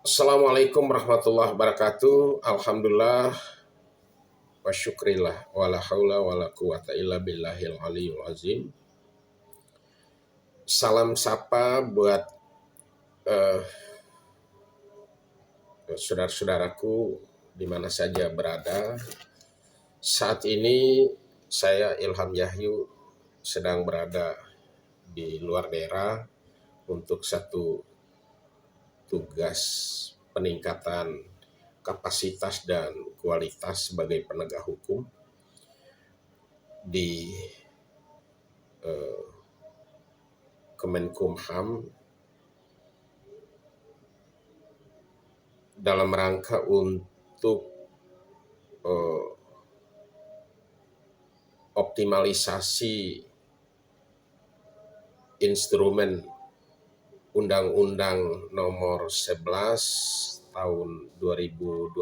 Assalamualaikum warahmatullahi wabarakatuh. Alhamdulillah wa syukrillah wala haula wala quwata illa billahil aliyul azim. Salam sapa buat eh, saudara-saudaraku di mana saja berada. Saat ini saya Ilham Yahyu sedang berada di luar daerah untuk satu tugas peningkatan kapasitas dan kualitas sebagai penegak hukum di Kemenkumham dalam rangka untuk optimalisasi instrumen Undang-Undang Nomor 11 Tahun 2012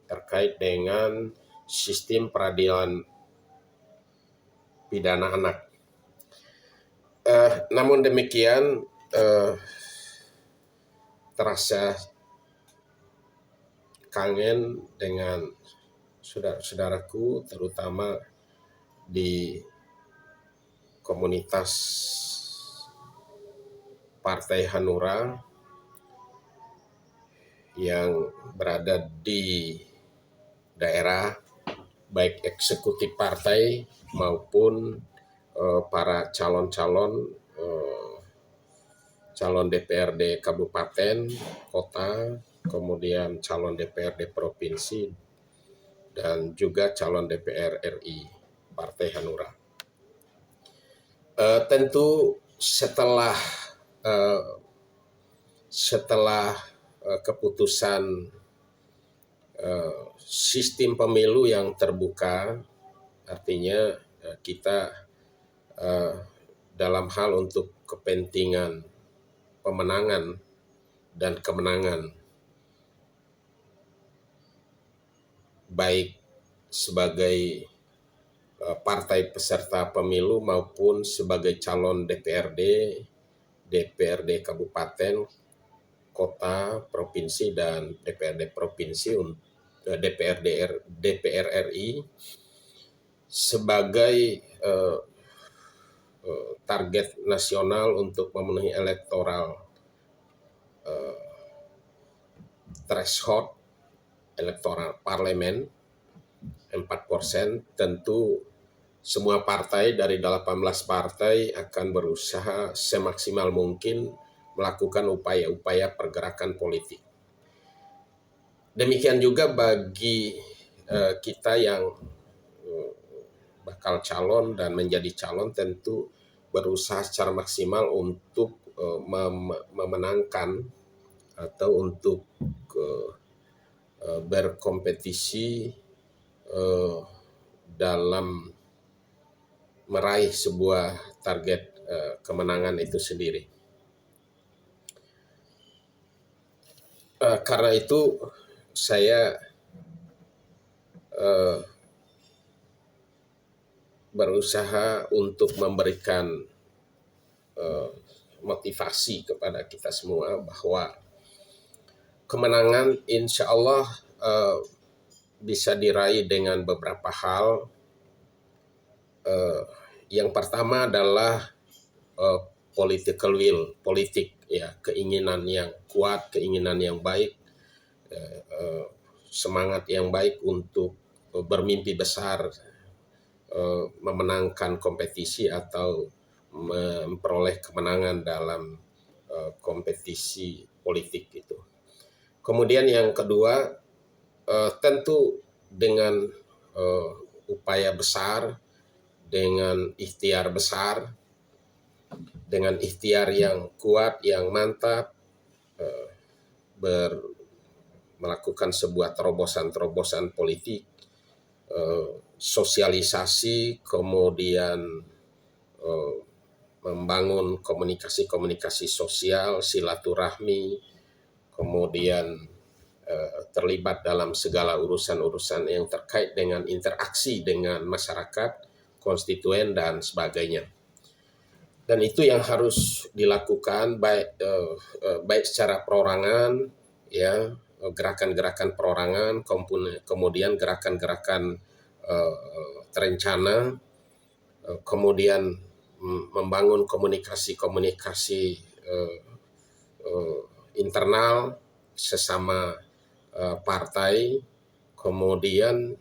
terkait dengan sistem peradilan pidana anak. Namun demikian, terasa kangen dengan saudara-saudaraku, terutama di komunitas Partai Hanura yang berada di daerah, baik eksekutif partai maupun para calon-calon calon DPRD kabupaten, kota, kemudian calon DPRD provinsi, dan juga calon DPR RI Partai Hanura. Tentu setelah keputusan sistem pemilu yang terbuka, artinya kita dalam hal untuk kepentingan pemenangan dan kemenangan, baik sebagai partai peserta pemilu maupun sebagai calon DPRD, DPRD kabupaten, kota, provinsi, dan DPRD provinsi, DPR RI sebagai target nasional untuk memenuhi electoral threshold electoral parlemen 4%. Tentu semua partai dari 18 partai akan berusaha semaksimal mungkin melakukan upaya-upaya pergerakan politik. Demikian juga bagi kita yang bakal calon dan menjadi calon, tentu berusaha secara maksimal untuk memenangkan atau untuk berkompetisi dalam meraih sebuah target kemenangan itu sendiri. Karena itu saya berusaha untuk memberikan motivasi kepada kita semua bahwa kemenangan insya Allah bisa diraih dengan beberapa hal. Yang pertama adalah political will, politik, ya, keinginan yang kuat, keinginan yang baik, semangat yang baik untuk bermimpi besar, memenangkan kompetisi atau memperoleh kemenangan dalam kompetisi politik itu. Kemudian yang kedua, tentu dengan upaya besar, dengan ikhtiar besar, dengan ikhtiar yang kuat, yang mantap, melakukan sebuah terobosan-terobosan politik, sosialisasi, kemudian membangun komunikasi-komunikasi sosial, silaturahmi, kemudian terlibat dalam segala urusan-urusan yang terkait dengan interaksi dengan masyarakat, konstituen, dan sebagainya. Dan itu yang harus dilakukan baik secara perorangan, ya, gerakan-gerakan perorangan, kemudian gerakan-gerakan terencana, kemudian membangun komunikasi-komunikasi internal sesama partai, kemudian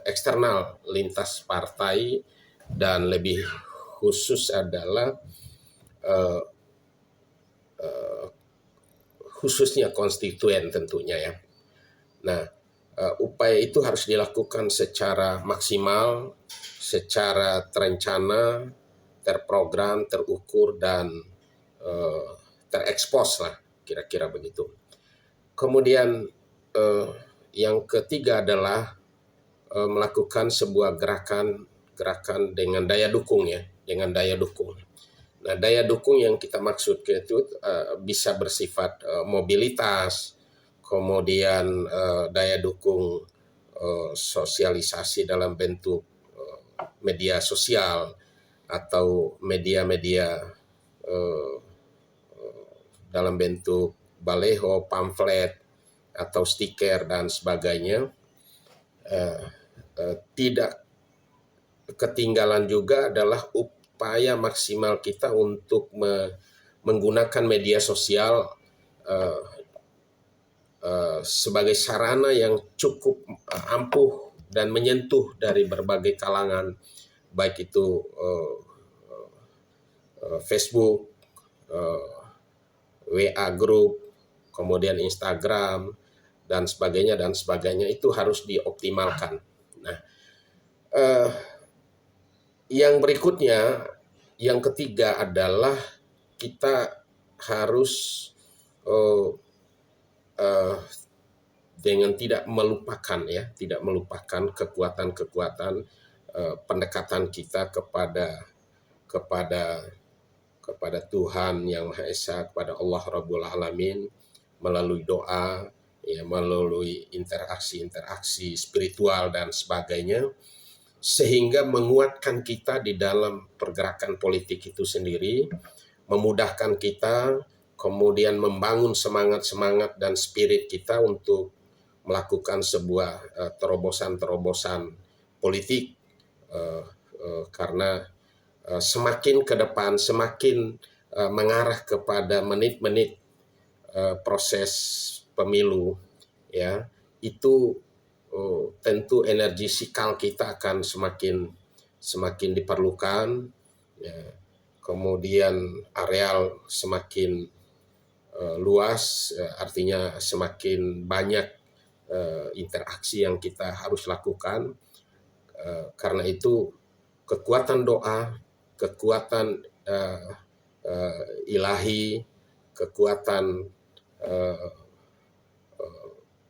eksternal lintas partai, dan lebih khusus adalah khususnya konstituen tentunya ya. Nah, upaya itu harus dilakukan secara maksimal, secara terencana, terprogram, terukur, dan terekspos lah, kira-kira begitu. Kemudian yang ketiga adalah melakukan sebuah gerakan dengan daya dukung ya, dengan daya dukung. Nah, daya dukung yang kita maksud itu bisa bersifat mobilitas, kemudian daya dukung sosialisasi dalam bentuk media sosial atau media-media dalam bentuk baleho, pamflet, atau stiker dan sebagainya. Tidak ketinggalan juga adalah upaya maksimal kita untuk menggunakan media sosial sebagai sarana yang cukup ampuh dan menyentuh dari berbagai kalangan, baik itu Facebook, WA Group, kemudian Instagram, dan sebagainya, itu harus dioptimalkan. Nah, yang berikutnya, yang ketiga adalah kita harus dengan tidak melupakan kekuatan pendekatan kita kepada Tuhan Yang Maha Esa, kepada Allah Rabbul Alamin, melalui doa, ya, melalui interaksi spiritual dan sebagainya, sehingga menguatkan kita di dalam pergerakan politik itu sendiri, memudahkan kita, kemudian membangun semangat dan spirit kita untuk melakukan sebuah terobosan politik, karena semakin ke depan, semakin mengarah kepada menit-menit proses pemilu, ya, itu tentu energi sikal kita akan semakin diperlukan, ya. Kemudian areal semakin luas, artinya semakin banyak interaksi yang kita harus lakukan. Karena itu kekuatan doa, kekuatan ilahi, kekuatan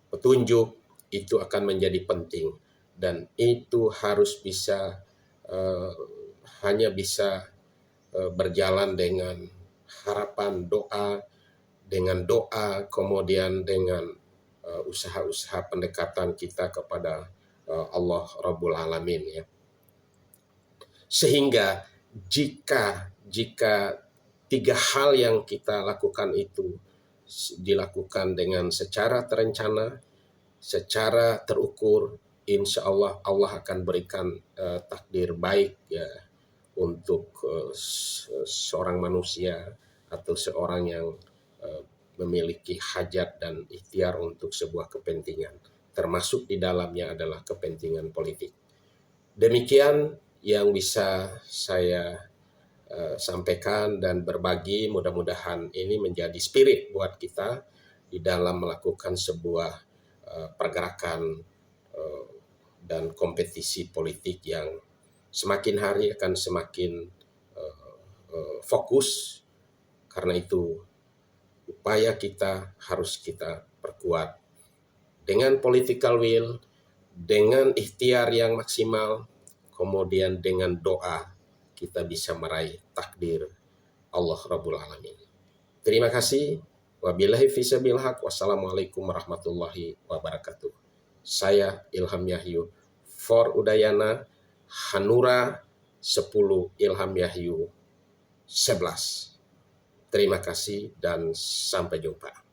petunjuk itu akan menjadi penting, dan itu harus bisa hanya bisa berjalan dengan harapan doa, kemudian dengan usaha-usaha pendekatan kita kepada Allah Rabbul Alamin, ya. Sehingga jika tiga hal yang kita lakukan itu dilakukan dengan secara terencana, secara terukur, insya Allah akan berikan takdir baik, ya, untuk seorang manusia atau seorang yang memiliki hajat dan ikhtiar untuk sebuah kepentingan, termasuk di dalamnya adalah kepentingan politik. Demikian yang bisa saya sampaikan dan berbagi. Mudah-mudahan ini menjadi spirit buat kita di dalam melakukan sebuah pergerakan dan kompetisi politik yang semakin hari akan semakin fokus. Karena itu upaya kita harus kita perkuat dengan political will, dengan ikhtiar yang maksimal, kemudian dengan doa kita bisa meraih takdir Allah Rabbul Alamin. Terima kasih. Wabillahi fisabil haq. Wassalamualaikum warahmatullahi wabarakatuh. Saya Ilham Yahyu for Udayana, Hanura 10 Ilham Yahyu 11. Terima kasih dan sampai jumpa.